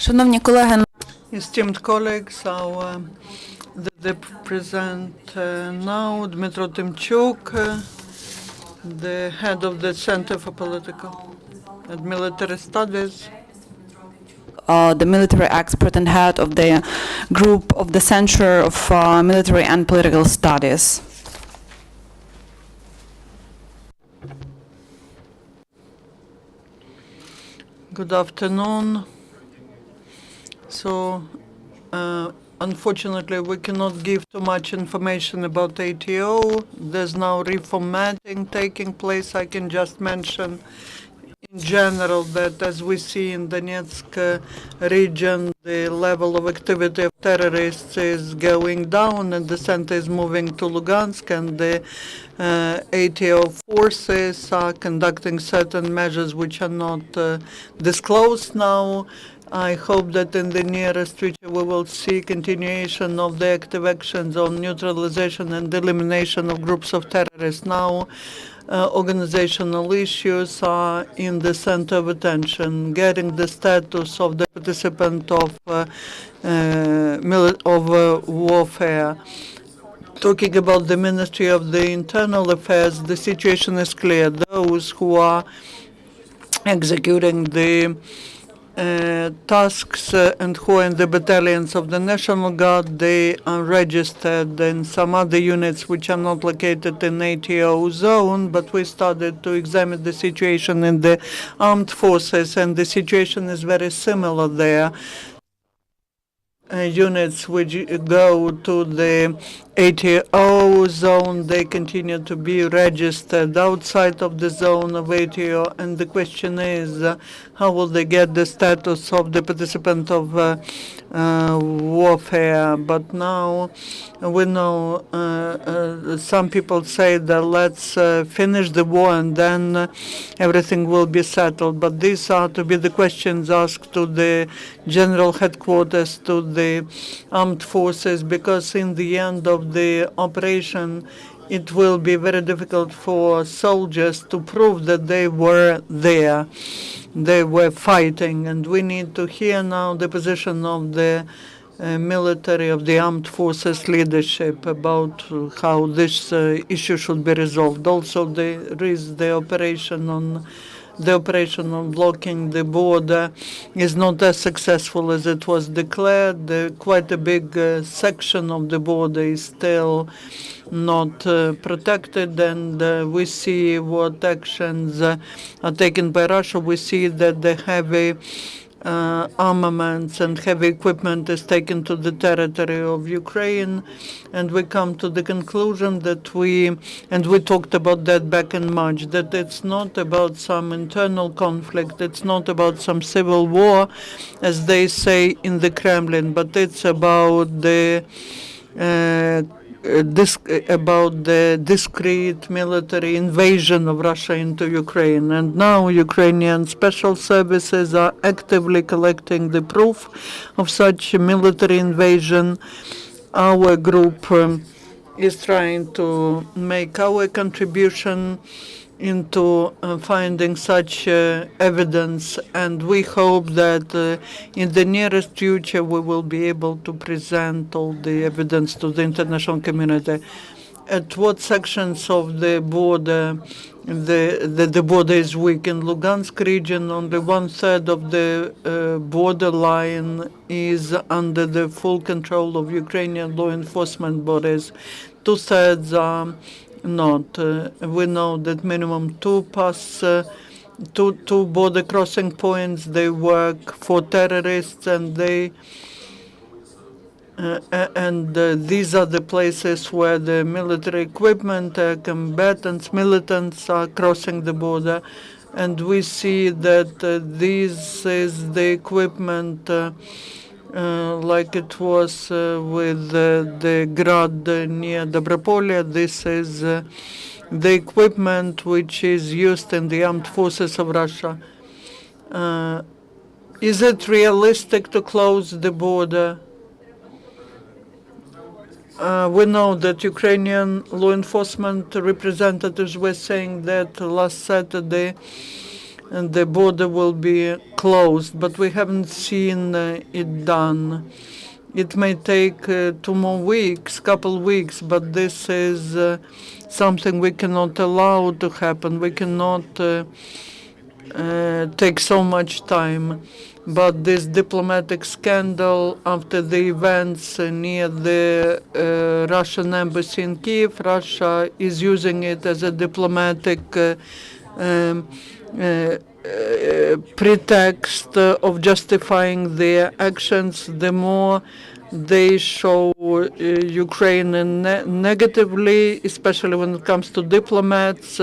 Шановні колеги, Esteemed colleagues, the present now Dmytro Tymchuk, the head of the Center for Political and Military Studies. the military expert and head of the group of the Center of Military and Political Studies. Good afternoon. So, unfortunately, we cannot give too much information about ATO. There's now reformatting taking place. I can just mention in general that as we see in Donetsk region, the level of activity of terrorists is going down and the center is moving to Lugansk, and the ATO forces are conducting certain measures which are not disclosed now. I hope that in the nearest future we will see continuation of the active actions on neutralization and elimination of groups of terrorists. Now, organizational issues are in the center of attention. Getting the status of the participant of warfare. Talking about the Ministry of the Internal Affairs, the situation is clear. Those who are executing the tasks and who are in the battalions of the National Guard, they are registered in some other units which are not located in ATO zone, but we started to examine the situation in the armed forces, and the situation is very similar there. Units which go to the ATO zone, they continue to be registered outside of the zone of ATO, and the question is how will they get the status of the participant of warfare. But now we know some people say that let's finish the war and then everything will be settled, but these are to be the questions asked to the general headquarters, to the armed forces, because in the end of the operation it will be very difficult for soldiers to prove that they were there, they were fighting, and we need to hear now the position of the military, of the armed forces leadership about how this issue should be resolved. Also, there is the operation on blocking the border is not as successful as it was declared. Quite a big section of the border is still not protected, and we see what actions are taken by Russia. We see that the heavy armaments and heavy equipment is taken to the territory of Ukraine, and we come to the conclusion that we talked about that back in March, that it's not about some internal conflict, it's not about some civil war, as they say in the Kremlin, but it's about the discreet military invasion of Russia into Ukraine. And now Ukrainian special services are actively collecting the proof of such military invasion. Our group is trying to make our contribution into finding such evidence, and we hope that in the nearest future we will be able to present all the evidence to the international community. At what sections of the border the border is weak? In Lugansk region, only 1/3 of the borderline is under the full control of Ukrainian law enforcement bodies. 2/3 are not. We know that minimum two border crossing points, they work for terrorists, and these are the places where the military equipment, combatants, militants are crossing the border, and we see that this is the equipment like it was with the Grad near Dobropolye. This is the equipment which is used in the armed forces of Russia. Is it realistic to close the border? We know that Ukrainian law enforcement representatives were saying that last Saturday and the border will be closed, but we haven't seen it done. It may take 2 more weeks, couple weeks, but this is something we cannot allow to happen. We cannot take so much time. But this diplomatic scandal after the events near the Russian embassy in Kiev, Russia is using it as a diplomatic pretext of justifying their actions. The more they show Ukraine negatively, especially when it comes to diplomats,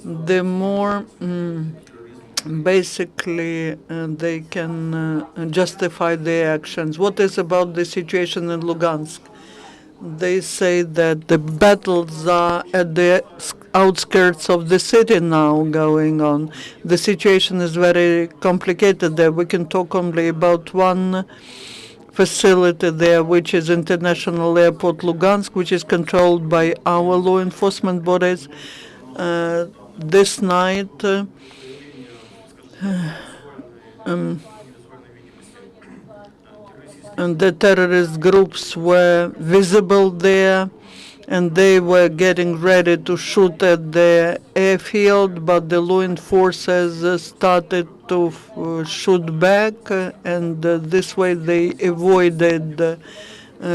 the more basically they can justify their actions. What is about the situation in Lugansk? They say that the battles are at the outskirts of the city now going on. The situation is very complicated there. We can talk only about one facility there, which is International Airport Lugansk, which is controlled by our law enforcement bodies. This night, and the terrorist groups were visible there, and they were getting ready to shoot at the airfield, but the law enforcers started to shoot back, and this way they avoided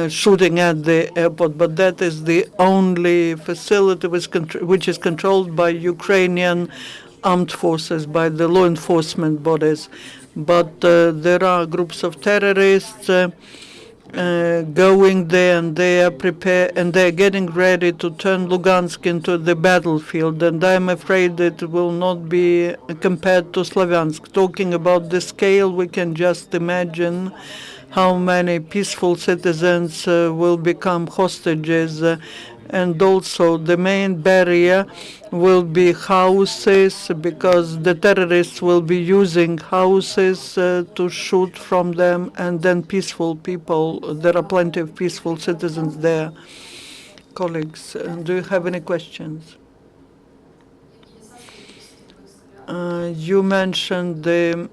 shooting at the airport. But that is the only facility which is controlled by Ukrainian armed forces, by the law enforcement bodies. But there are groups of terrorists going there, and they are prepared, and they are getting ready to turn Lugansk into the battlefield. And I'm afraid it will not be compared to Slavyansk. Talking about the scale, we can just imagine how many peaceful citizens will become hostages. And also the main barrier will be houses, because the terrorists will be using houses to shoot from them, and then peaceful people. There are plenty of peaceful citizens there. Colleagues, do you have any questions? You mentioned the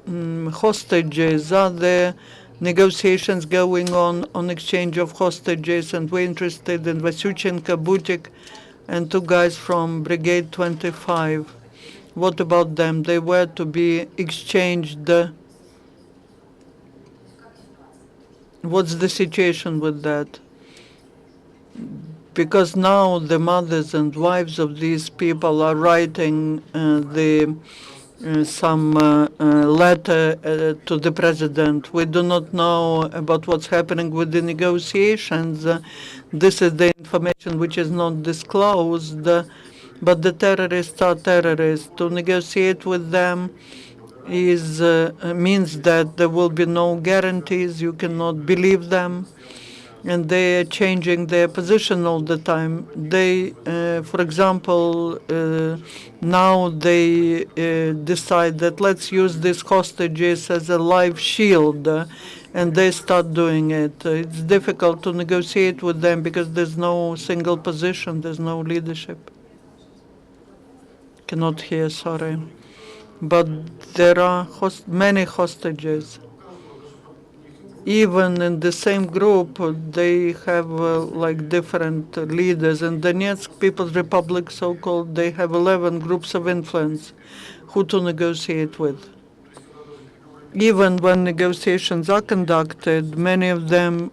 hostages. Are there negotiations going on exchange of hostages? And we're interested in Vasyuchenko, Butik, and 2 guys from Brigade 25. What about them? They were to be exchanged. What's the situation with that? Because now the mothers and wives of these people are writing some letter to the president. We do not know about what's happening with the negotiations. This is the information which is not disclosed, but the terrorists are terrorists. To negotiate with them is means that there will be no guarantees. You cannot believe them, and they are changing their position all the time. They, for example, now they decide that let's use these hostages as a live shield, and they start doing it. It's difficult to negotiate with them because there's no single position, there's no leadership. Cannot hear, sorry. But there are many hostages. Even in the same group, they have like different leaders. In Donetsk People's Republic, so-called, they have 11 groups of influence who to negotiate with. Even when negotiations are conducted, many of them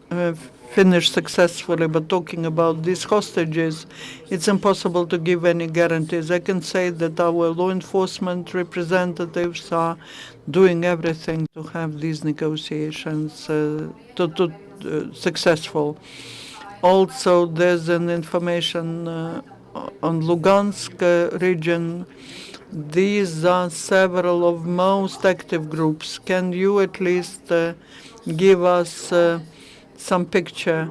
finish successfully. But talking about these hostages, it's impossible to give any guarantees. I can say that our law enforcement representatives are doing everything to have these negotiations successful. Also, there's an information on Lugansk region. These are several of most active groups. Can you at least give us some picture?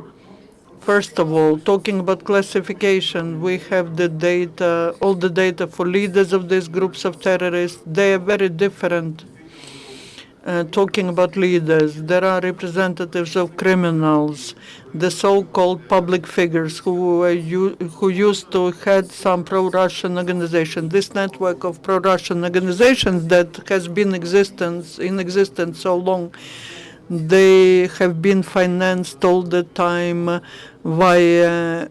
First of all, talking about classification, we have the data, all the data for leaders of these groups of terrorists. They are very different. talking about leaders, there are representatives of criminals, the so-called public figures who used to head some pro-Russian organization. This network of pro-Russian organizations that has been in existence so long, they have been financed all the time via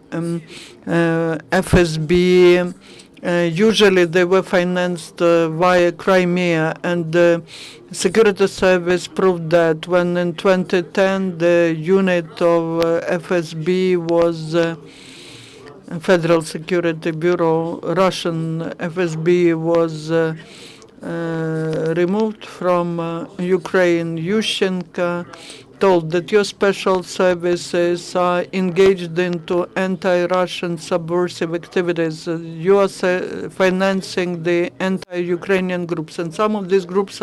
FSB. Usually they were financed via Crimea, and the security service proved that when in 2010 the unit of FSB was Federal Security Bureau, Russian FSB was removed from Ukraine. Yushchenko told that your special services are engaged into anti-Russian subversive activities. You are financing the anti-Ukrainian groups, and some of these groups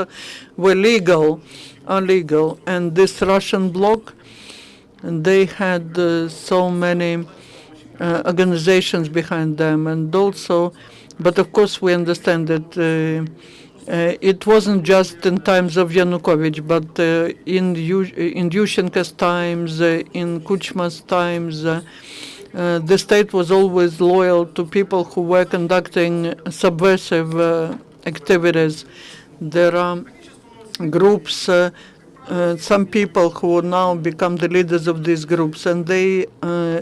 were legal, and this Russian bloc, and they had so many organizations behind them, and also, but of course we understand that it wasn't just in times of Yanukovych, but in Yushchenko's times, in Kuchma's times, the state was always loyal to people who were conducting subversive activities. There are groups, some people who now become the leaders of these groups, and they,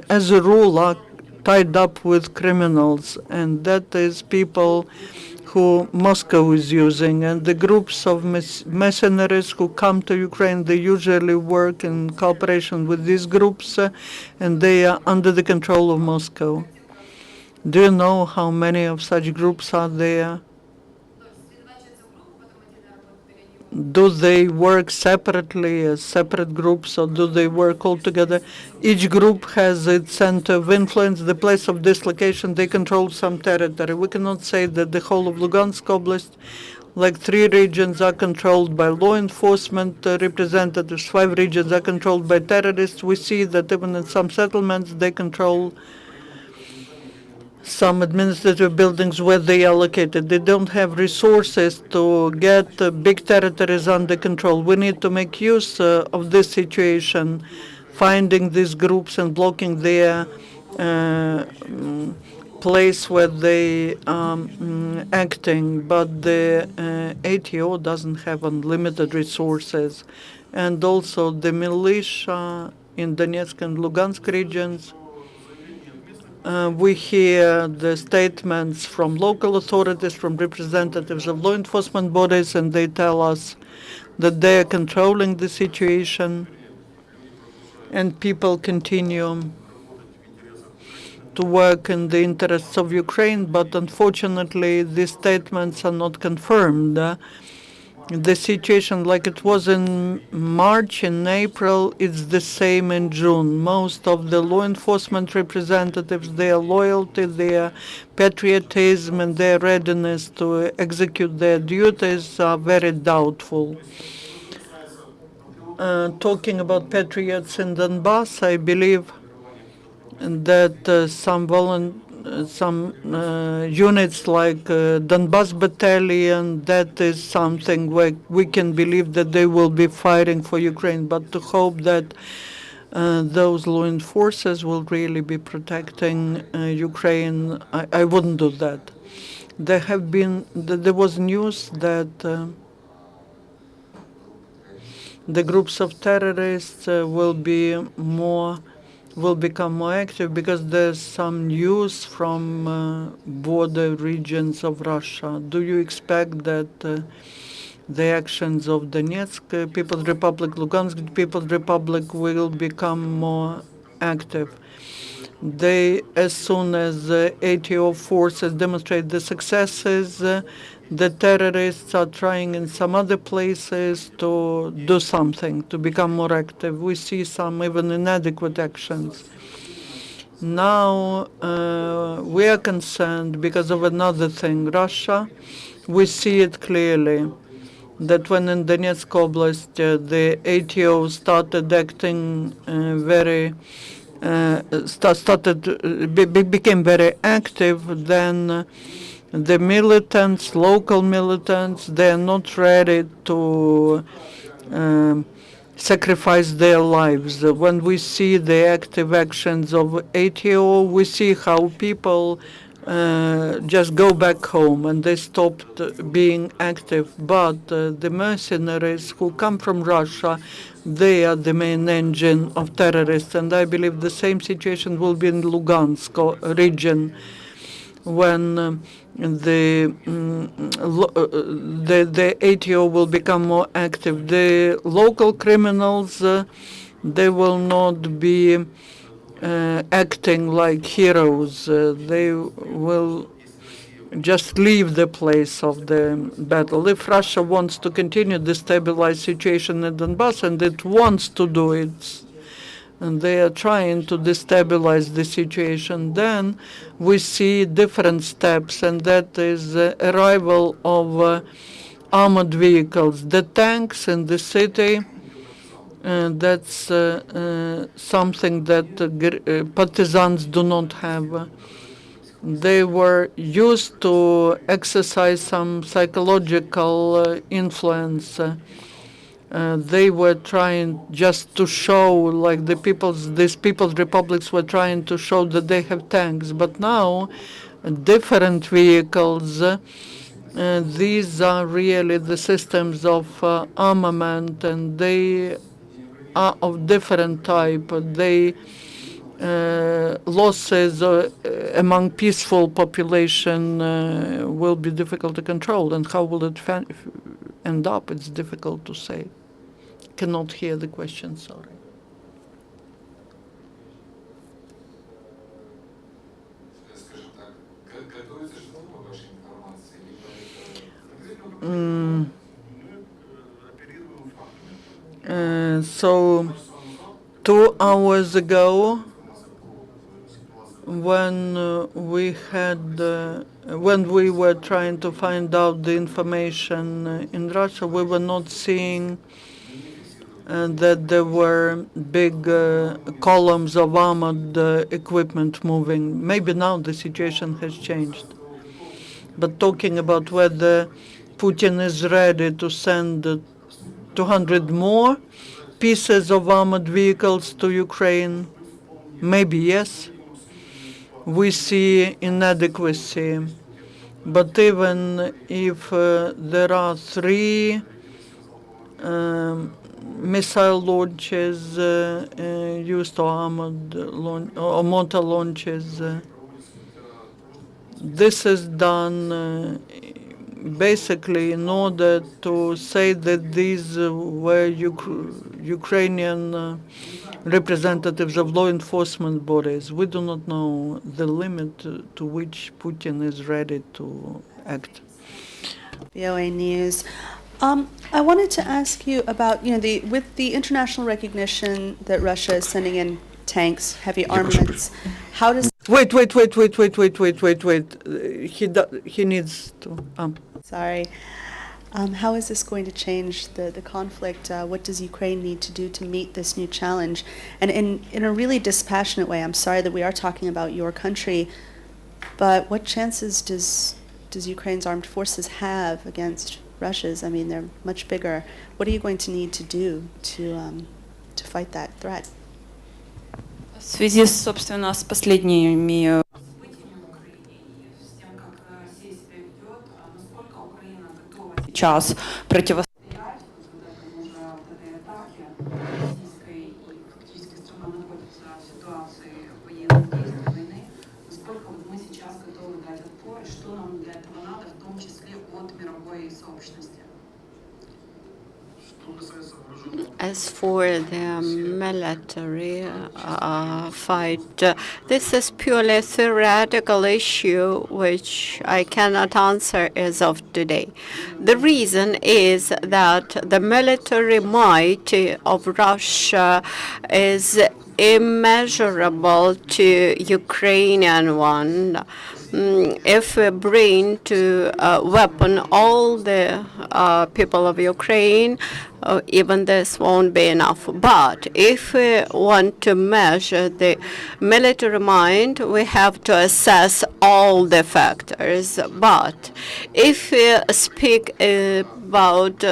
as a rule, are tied up with criminals, and that is people who Moscow is using. And the groups of mercenaries who come to Ukraine, they usually work in cooperation with these groups, and they are under the control of Moscow. Do you know how many of such groups are there? Do they work separately as separate groups, or do they work all together? Each group has its center of influence, the place of dislocation. They control some territory. We cannot say that the whole of Lugansk Oblast, like 3 regions, are controlled by law enforcement representatives, 5 regions are controlled by terrorists. We see that even in some settlements, they control some administrative buildings where they are located. They don't have resources to get big territories under control. We need to make use of this situation, finding these groups and blocking their place where they are acting. But the ATO doesn't have unlimited resources. And also the militia in Donetsk and Lugansk regions, we hear the statements from local authorities, from representatives of law enforcement bodies, and they tell us that they are controlling the situation, and people continue to work in the interests of Ukraine. But unfortunately, these statements are not confirmed. The situation, like it was in March and April, it's the same in June. Most of the law enforcement representatives, their loyalty, their patriotism, and their readiness to execute their duties are very doubtful. Talking about patriots in Donbass, I believe that some units like Donbass Battalion, that is something where we can believe that they will be fighting for Ukraine. But to hope that those law enforcers will really be protecting Ukraine, I wouldn't do that. There was news that the groups of terrorists will become more active because there's some news from border regions of Russia. Do you expect that the actions of Donetsk People's Republic, Lugansk People's Republic will become more active? As soon as ATO forces demonstrate the successes, the terrorists are trying in some other places to do something, to become more active. We see some even inadequate actions. Now we are concerned because of another thing. Russia, we see it clearly that when in Donetsk Oblast the ATO started acting became very active, then The militants, local militants, they are not ready to sacrifice their lives. When we see the active actions of ATO, we see how people just go back home and they stopped being active. But the mercenaries who come from Russia, they are the main engine of terrorists. And I believe the same situation will be in Lugansk region when the ATO will become more active. The local criminals, they will not be acting like heroes. They will just leave the place of the battle. If Russia wants to continue the stabilized situation in Donbass, and it wants to do it, and they are trying to destabilize the situation, then we see different steps, and that is arrival of armored vehicles. The tanks in the city, that's something that partisans do not have. They were used to exercise some psychological influence. They were trying just to show, like these people's republics were trying to show that they have tanks. But now, different vehicles, these are really the systems of armament, and they are of different type. They losses among peaceful population will be difficult to control, and how will it end up? It's difficult to say. Cannot hear the question, sorry. So 2 hours ago, when we were trying to find out the information in Russia, we were not seeing that there were big columns of armored equipment moving. Maybe now the situation has changed. But talking about whether Putin is ready to send 200 more pieces of armored vehicles to Ukraine, maybe yes. We see inadequacy. But even if there are 3 missile launches used, or armored or mortar launches, this is done basically in order to say that these were Ukrainian representatives of law enforcement bodies. We do not know the limit to which Putin is ready to act. VOA News. I wanted to ask you about, with the international recognition that Russia is sending in tanks, heavy armaments, how does... Wait. He needs to... Sorry. How is this going to change the conflict? What does Ukraine need to do to meet this new challenge? And in a really dispassionate way, I'm sorry that we are talking about your country, but what chances does Ukraine's armed forces have against Russia's? I mean, they're much bigger. What are you going to need to do to fight that threat? В связи, собственно, с последними сейчас противостоять As for the military fight, this is purely a theoretical issue which I cannot answer as of today. The reason is that the military might of Russia is immeasurable to Ukrainian one. If we bring to weapon all the people of Ukraine, even this won't be enough. But if we want to measure the military mind, we have to assess all the factors. But if we speak about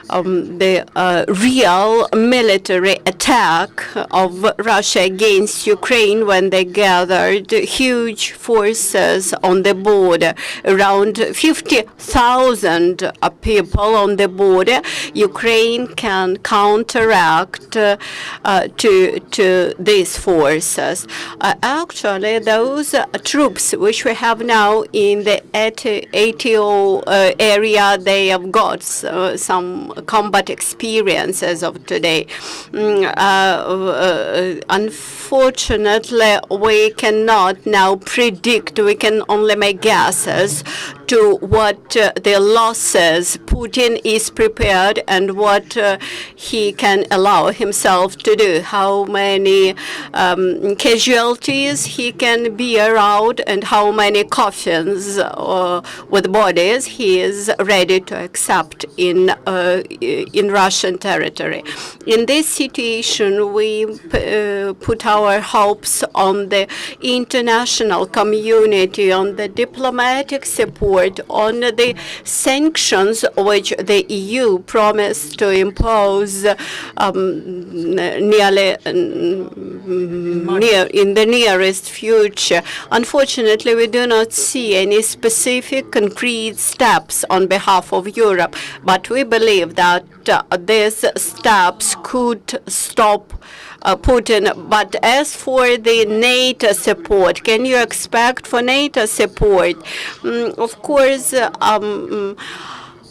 the real military attack of Russia against Ukraine, when they gathered huge forces on the border, around 50,000 people on the border, Ukraine can counteract to these forces. Actually, those troops which we have now in the ATO area, they have got some combat experience as of today. Unfortunately, we cannot now predict, we can only make guesses to what the losses Putin is prepared and what he can allow himself to do, how many casualties he can bear out, and how many coffins with bodies he is ready to accept in Russian territory. In this situation, we put our hopes on the international community, on the diplomatic support, on the sanctions which the EU promised to impose nearly in the nearest future. Unfortunately, we do not see any specific concrete steps on behalf of Europe, but we believe that these steps could stop Putin. But as for the NATO support, can you expect for NATO support? Of course,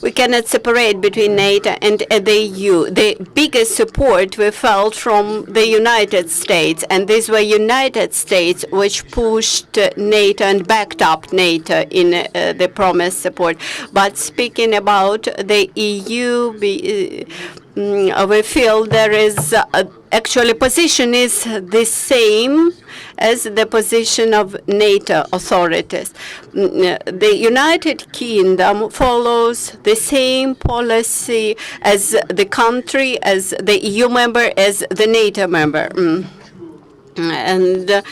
we cannot separate between NATO and the EU. The biggest support we felt from the United States, and these were United States which pushed NATO and backed up NATO in the promised support. But speaking about the EU, we feel there is actually position is the same as the position of NATO authorities. The United Kingdom follows the same policy as the country, as the EU member, as the NATO member. And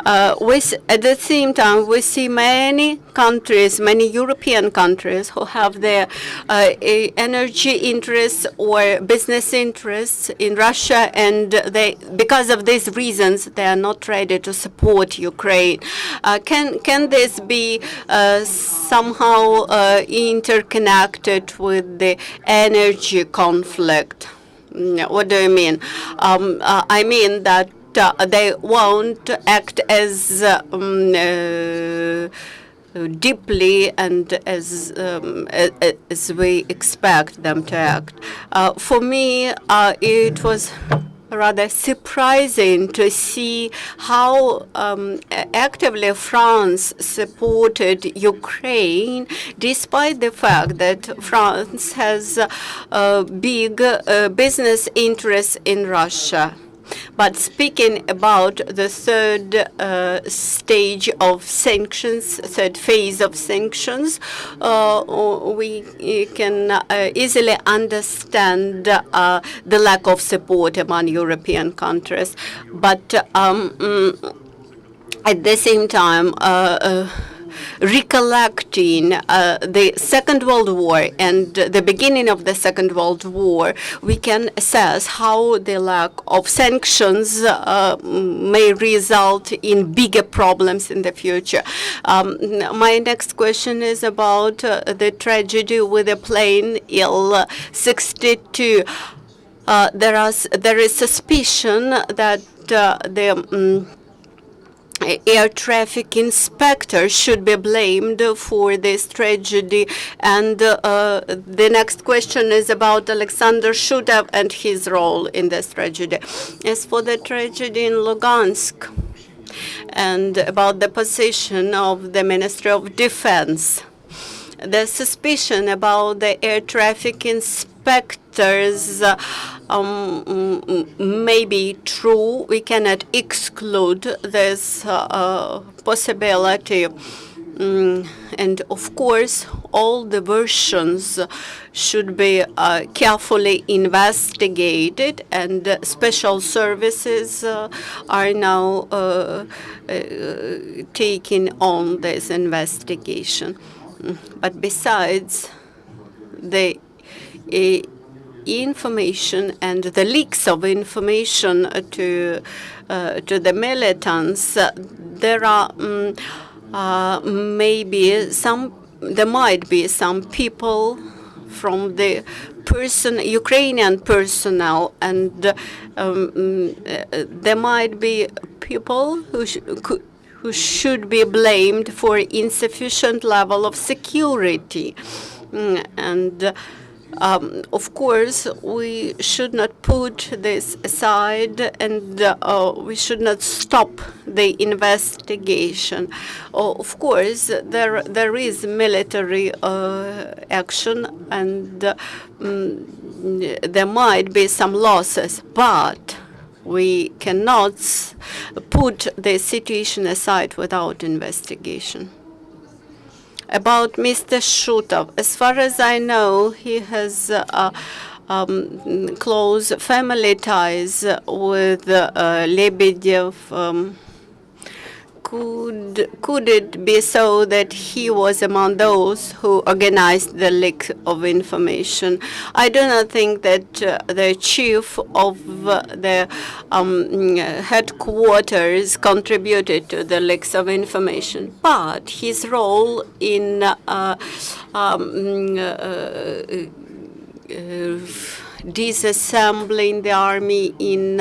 at the same time, we see many countries, many European countries who have their energy interests or business interests in Russia, and because of these reasons, they are not ready to support Ukraine. Can this be somehow interconnected with the energy conflict? What do you mean? I mean that they won't act as deeply and as we expect them to act. For me, it was rather surprising to see how actively France supported Ukraine, despite the fact that France has big business interests in Russia. But speaking about the third stage of sanctions, third phase of sanctions, we can easily understand the lack of support among European countries. But at the same time, recollecting the Second World War and the beginning of the Second World War, we can assess how the lack of sanctions may result in bigger problems in the future. My next question is about the tragedy with the plane Il-62. There is suspicion that the air traffic inspector should be blamed for this tragedy. And the next question is about Alexander Sprotyv and his role in this tragedy. As for the tragedy in Lugansk and about the position of the Ministry of Defense, the suspicion about the air traffic inspectors may be true. We cannot exclude this possibility. And of course, all the versions should be carefully investigated, and special services are now taking on this investigation. But besides the information and the leaks of information to the militants, there are there might be some people from the Ukrainian personnel, and there might be people who should be blamed for insufficient level of security. And of course, we should not put this aside, and we should not stop the investigation. Of course, there is military action, and there might be some losses, but we cannot put the situation aside without investigation. About Mr. Sprotyv, as far as I know, he has close family ties with Lebedev. Could it be so that he was among those who organized the leak of information? I do not think that the chief of the headquarters contributed to the leaks of information, but his role in disassembling the army, in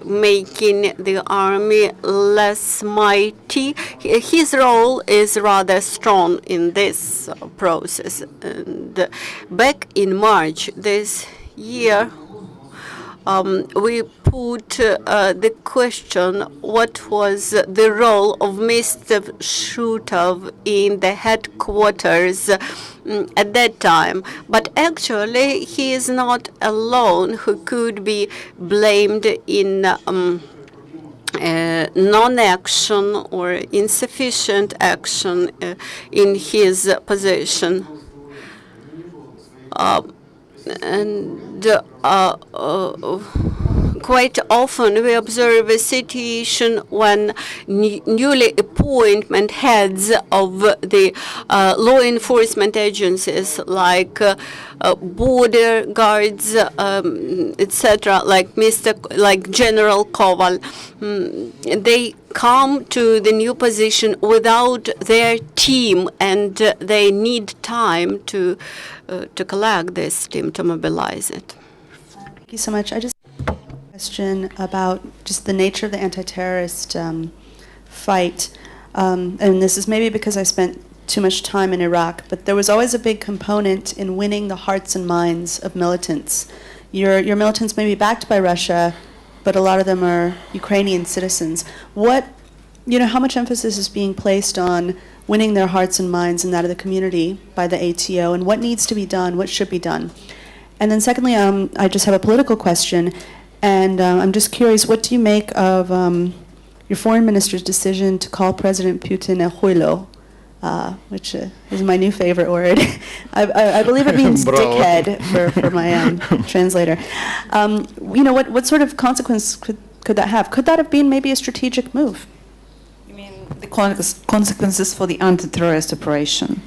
making the army less mighty, his role is rather strong in this process. And back in March this year, we put the question, what was the role of Mr. Sprotyv in the headquarters at that time. But actually, he is not alone who could be blamed in non-action or insufficient action in his position. Quite often we observe a situation when newly appointed heads of the law enforcement agencies, like border guards, etc., like General Koval, they come to the new position without their team, and they need time to collect this team, to mobilize it. Thank you so much. I just have a question about just the nature of the anti-terrorist fight. And this is maybe because I spent too much time in Iraq, but there was always a big component in winning the hearts and minds of militants. Your militants may be backed by Russia, but a lot of them are Ukrainian citizens. How much emphasis is being placed on winning their hearts and minds and that of the community by the ATO, and what needs to be done, what should be done? And then secondly, I just have a political question, and I'm just curious, what do you make of your foreign minister's decision to call President Putin a huilo, which is my new favorite word. I believe it means dickhead for my translator. What sort of consequence could that have? Could that have been maybe a strategic move? You mean the consequences for the anti-terrorist operation?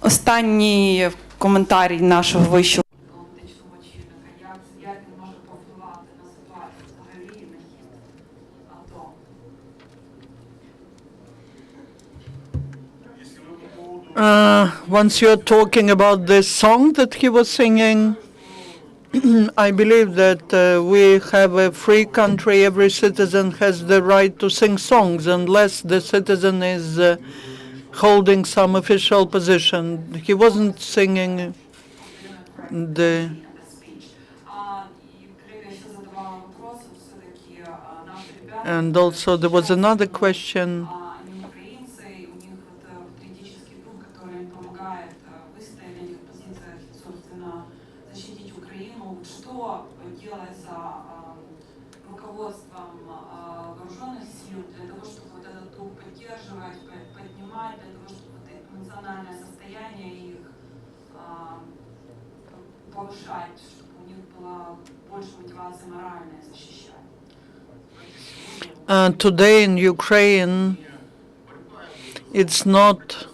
Останній коментар нашого вищого політичного чинника, як він може повпливати на ситуацію взагалі і на хід АТО. Once you're talking about this song that he was singing, I believe that we have a free country. Every citizen has the right to sing songs unless the citizen is holding some official position. He wasn't singing the... And also there was another question. что делается руководством вооруженных сил для того, чтобы вот этот дух поддерживать, поднимать, для того, чтобы вот это эмоциональное состояние их повышать, чтобы у них была больше мотивации моральная защищать. Today in Ukraine, it's not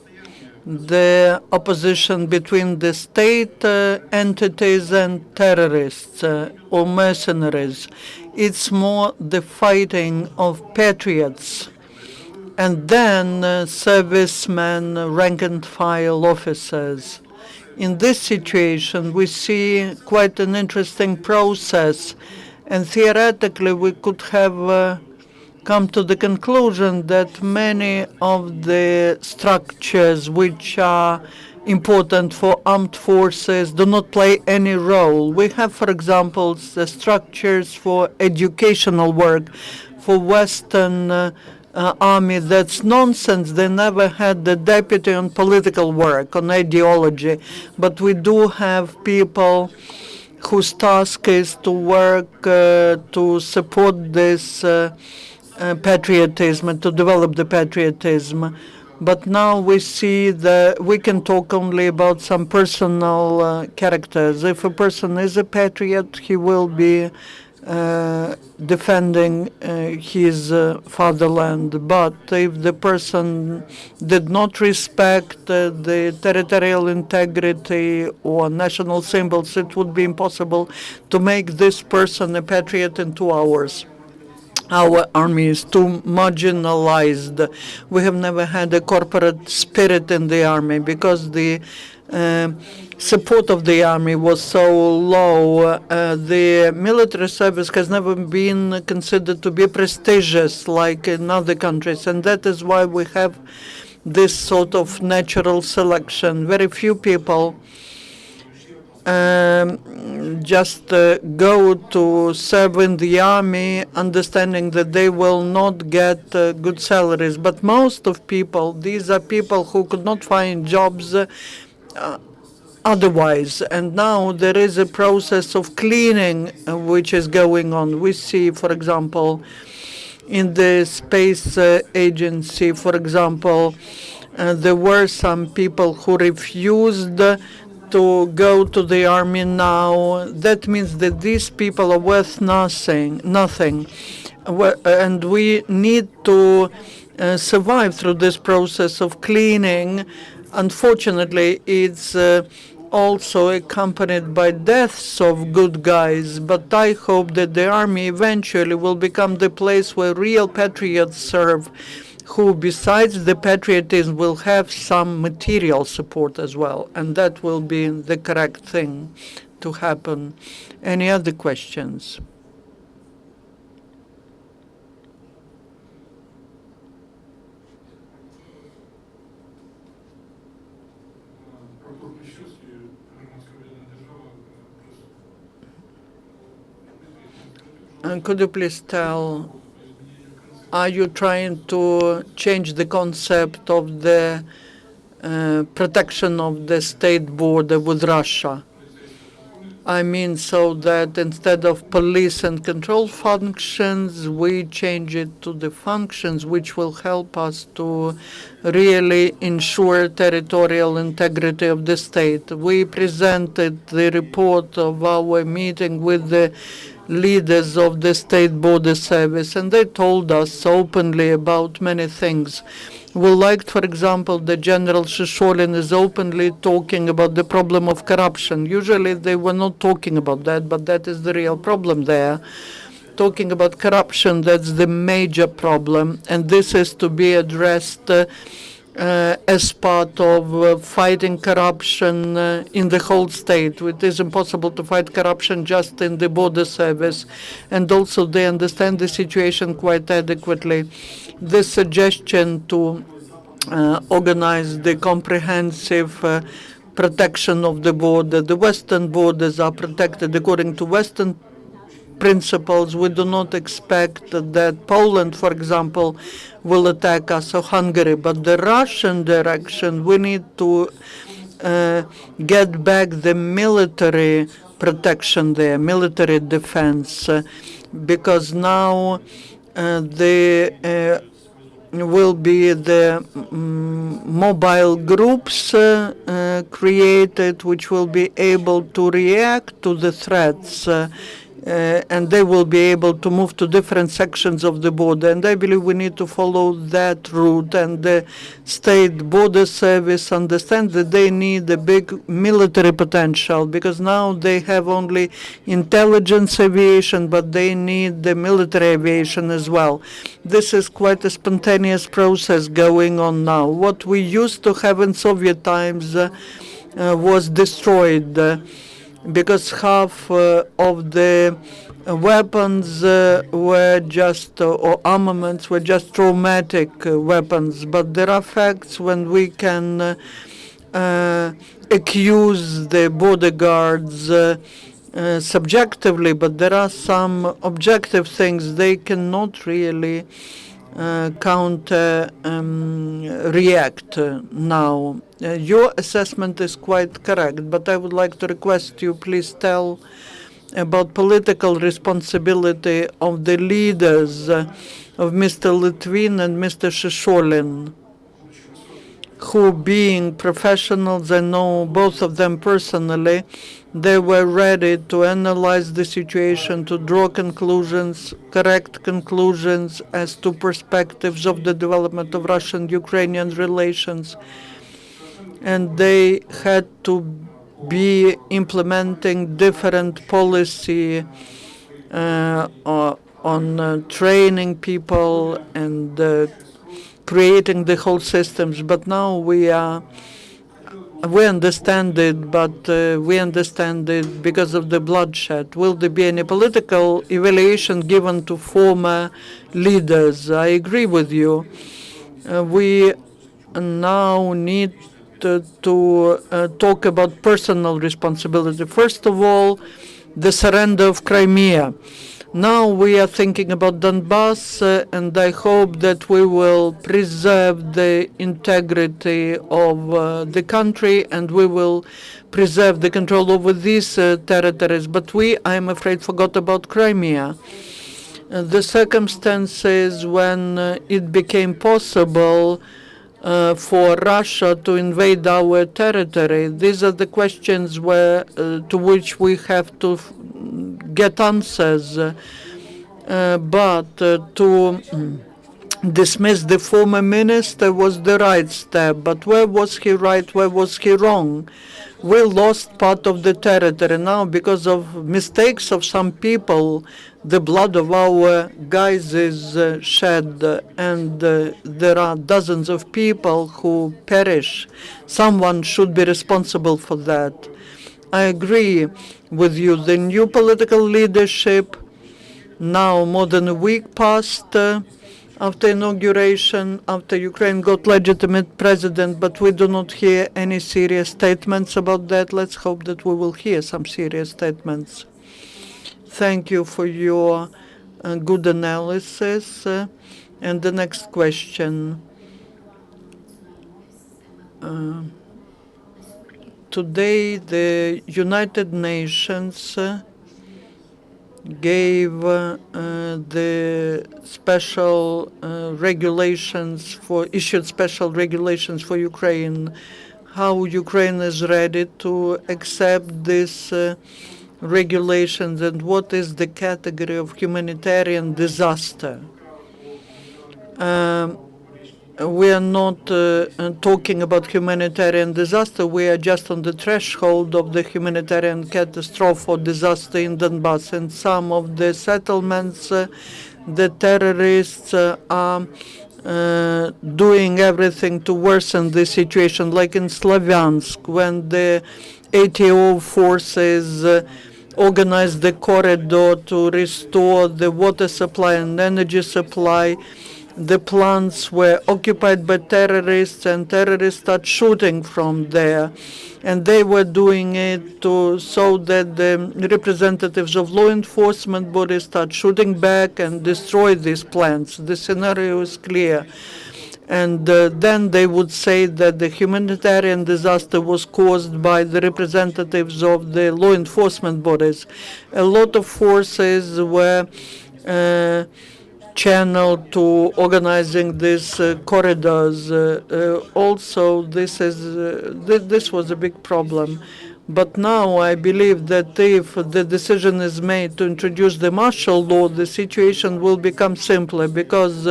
the opposition between the state entities and terrorists or mercenaries. It's more the fighting of patriots and then servicemen, rank and file officers. In this situation, we see quite an interesting process, and theoretically we could have come to the conclusion that many of the structures which are important for armed forces do not play any role. We have, for example, the structures for educational work for Western army. That's nonsense. They never had the deputy on political work, on ideology. But we do have people whose task is to work to support this patriotism and to develop the patriotism. But now we see that we can talk only about some personal characters. If a person is a patriot, he will be defending his fatherland. But if the person did not respect the territorial integrity or national symbols, it would be impossible to make this person a patriot in 2 hours. Our army is too marginalized. We have never had a corporate spirit in the army because the support of the army was so low. The military service has never been considered to be prestigious like in other countries, and that is why we have this sort of natural selection. Very few people just go to serve in the army understanding that they will not get good salaries. But most of people, these are people who could not find jobs otherwise. And now there is a process of cleaning which is going on. We see, for example, in the space agency, for example, there were some people who refused to go to the army now. That means that these people are worth nothing. And we need to survive through this process of cleaning. Unfortunately, it's also accompanied by deaths of good guys, but I hope that the army eventually will become the place where real patriots serve, who besides the patriotism will have some material support as well, and that will be the correct thing to happen. Any other questions? And could you please tell, are you trying to change the concept of the protection of the state border with Russia? I mean, so that instead of police and control functions, we change it to the functions which will help us to really ensure territorial integrity of the state. We presented the report of our meeting with the leaders of the State Border Service, and they told us openly about many things. We liked, for example, that General Shishulin is openly talking about the problem of corruption. Usually they were not talking about that, but that is the real problem there. Talking about corruption, that's the major problem, and this is to be addressed as part of fighting corruption in the whole state. It is impossible to fight corruption just in the border service, and also they understand the situation quite adequately. The suggestion to organize the comprehensive protection of the border. The western borders are protected according to Western principles. We do not expect that Poland, for example, will attack us or Hungary. But the Russian direction, we need to get back the military protection there, military defense, because now will be the mobile groups created, which will be able to react to the threats, and they will be able to move to different sections of the border. And I believe we need to follow that route. And the State Border Service understands that they need a big military potential, because now they have only intelligence aviation, but they need the military aviation as well. This is quite a spontaneous process going on now. What we used to have in Soviet times was destroyed. Because half of the weapons were just, or armaments were just traumatic weapons. But there are facts when we can accuse the border guards subjectively, but there are some objective things they cannot really react now. Your assessment is quite correct, but I would like to request you please tell about political responsibility of the leaders of Mr. Litvin and Mr. Shishulin, who, being professionals, I know both of them personally, they were ready to analyze the situation, to draw conclusions, correct conclusions as to perspectives of the development of Russian-Ukrainian relations. And they had to be implementing different policy on training people and creating the whole systems. But now we understand it, but we understand it because of the bloodshed. Will there be any political evaluation given to former leaders? I agree with you. We now need to talk about personal responsibility. First of all, the surrender of Crimea. Now we are thinking about Donbass, and I hope that we will preserve the integrity of the country, and we will preserve the control over these territories. But we, I'm afraid, forgot about Crimea. The circumstances when it became possible for Russia to invade our territory. These are the questions to which we have to get answers. But to dismiss the former minister was the right step. But where was he right? Where was he wrong? We lost part of the territory now because of mistakes of some people. The blood of our guys is shed, and there are dozens of people who perish. Someone should be responsible for that. I agree with you. The new political leadership, now more than a week passed after inauguration, after Ukraine got legitimate president, but we do not hear any serious statements about that. Let's hope that we will hear some serious statements. Thank you for your good analysis. And the next question. Today, the United Nations gave the special issued special regulations for Ukraine. How Ukraine is ready to accept this regulations, and what is the category of humanitarian disaster? We are not talking about humanitarian disaster. We are just on the threshold of the humanitarian catastrophe or disaster in Donbass. In some of the settlements, the terrorists are doing everything to worsen the situation, like in Slavyansk, when the ATO forces organized the corridor to restore the water supply and energy supply. The plants were occupied by terrorists, and terrorists started shooting from there. And they were doing it so that the representatives of law enforcement bodies start shooting back and destroy these plants. The scenario is clear. And then they would say that the humanitarian disaster was caused by the representatives of the law enforcement bodies. A lot of forces were channeled to organizing these corridors. Also, this was a big problem. But now I believe that if the decision is made to introduce the martial law, the situation will become simpler, because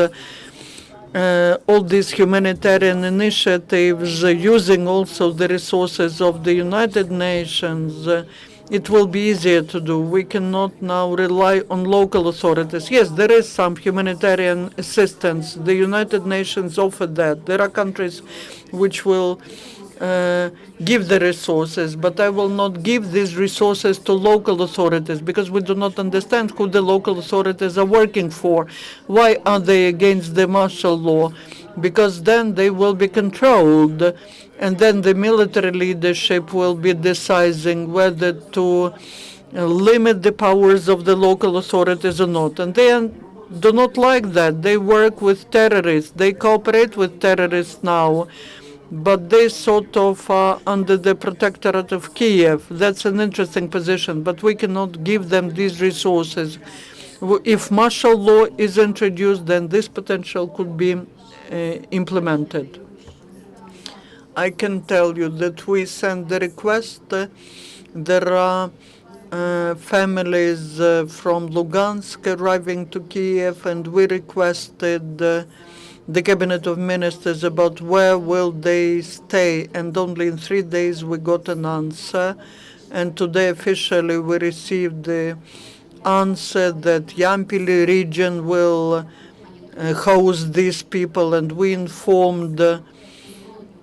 all these humanitarian initiatives, using also the resources of the United Nations, it will be easier to do. We cannot now rely on local authorities. Yes, there is some humanitarian assistance. The United Nations offered that. There are countries which will give the resources, but I will not give these resources to local authorities, because we do not understand who the local authorities are working for. Why are they against the martial law? Because then they will be controlled, and then the military leadership will be deciding whether to limit the powers of the local authorities or not. And they do not like that. They work with terrorists. They cooperate with terrorists now, but they sort of are under the protectorate of Kiev. That's an interesting position, but we cannot give them these resources. If martial law is introduced, then this potential could be implemented. I can tell you that we sent the request. There are families from Lugansk arriving to Kiev, and we requested the Cabinet of Ministers about where will they stay, and only in 3 days we got an answer. And today officially we received the answer that Yampili region will host these people, and we informed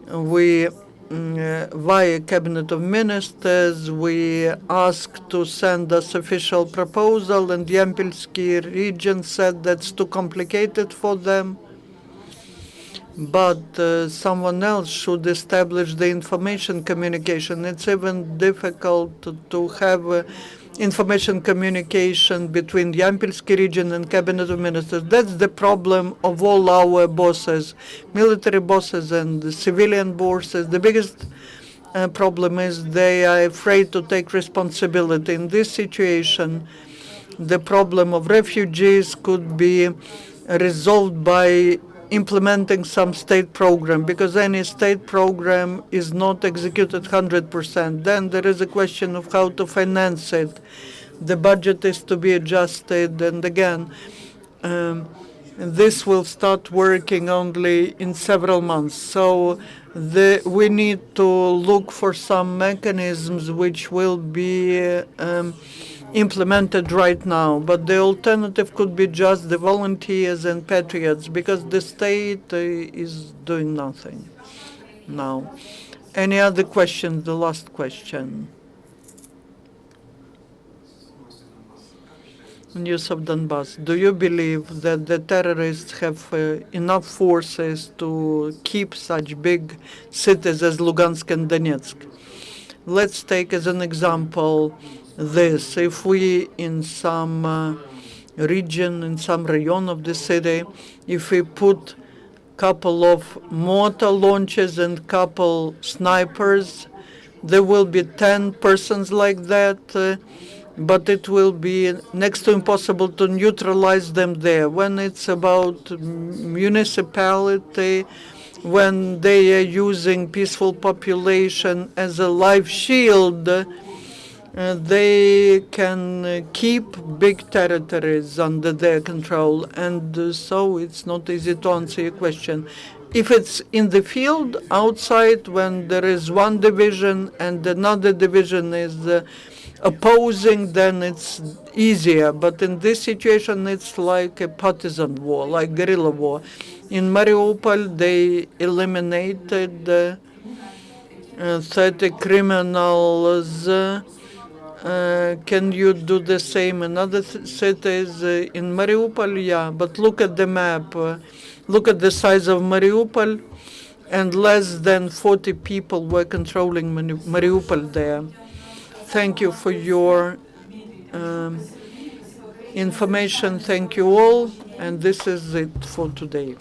via Cabinet of Ministers, we asked to send us official proposal, and Yampilsky region said that's too complicated for them. But someone else should establish the information communication. It's even difficult to have information communication between the Yampilsky region and Cabinet of Ministers. That's the problem of all our bosses, military bosses and civilian bosses. The biggest problem is they are afraid to take responsibility. In this situation, the problem of refugees could be resolved by implementing some state program, because any state program is not executed 100%. Then there is a question of how to finance it. The budget is to be adjusted, and again, this will start working only in several months. So we need to look for some mechanisms which will be implemented right now, but the alternative could be just the volunteers and patriots, because the state is doing nothing now. Any other questions? The last question. News of Donbass. Do you believe that the terrorists have enough forces to keep such big cities as Lugansk and Donetsk? Let's take as an example this. If we in some region, in some rayon of the city, if we put couple of mortar launchers and couple snipers, there will be 10 persons like that, but it will be next to impossible to neutralize them there. When it's about municipality, when they are using peaceful population as a life shield, they can keep big territories under their control, and so it's not easy to answer your question. If it's in the field outside, when there is one division and another division is opposing, then it's easier. But in this situation, it's like a partisan war, like guerrilla war. In Mariupol, they eliminated 30 criminals. Can you do the same in other cities? In Mariupol, yeah, but look at the map. Look at the size of Mariupol, and less than 40 people were controlling Mariupol there. Thank you for your information. Thank you all, and this is it for today.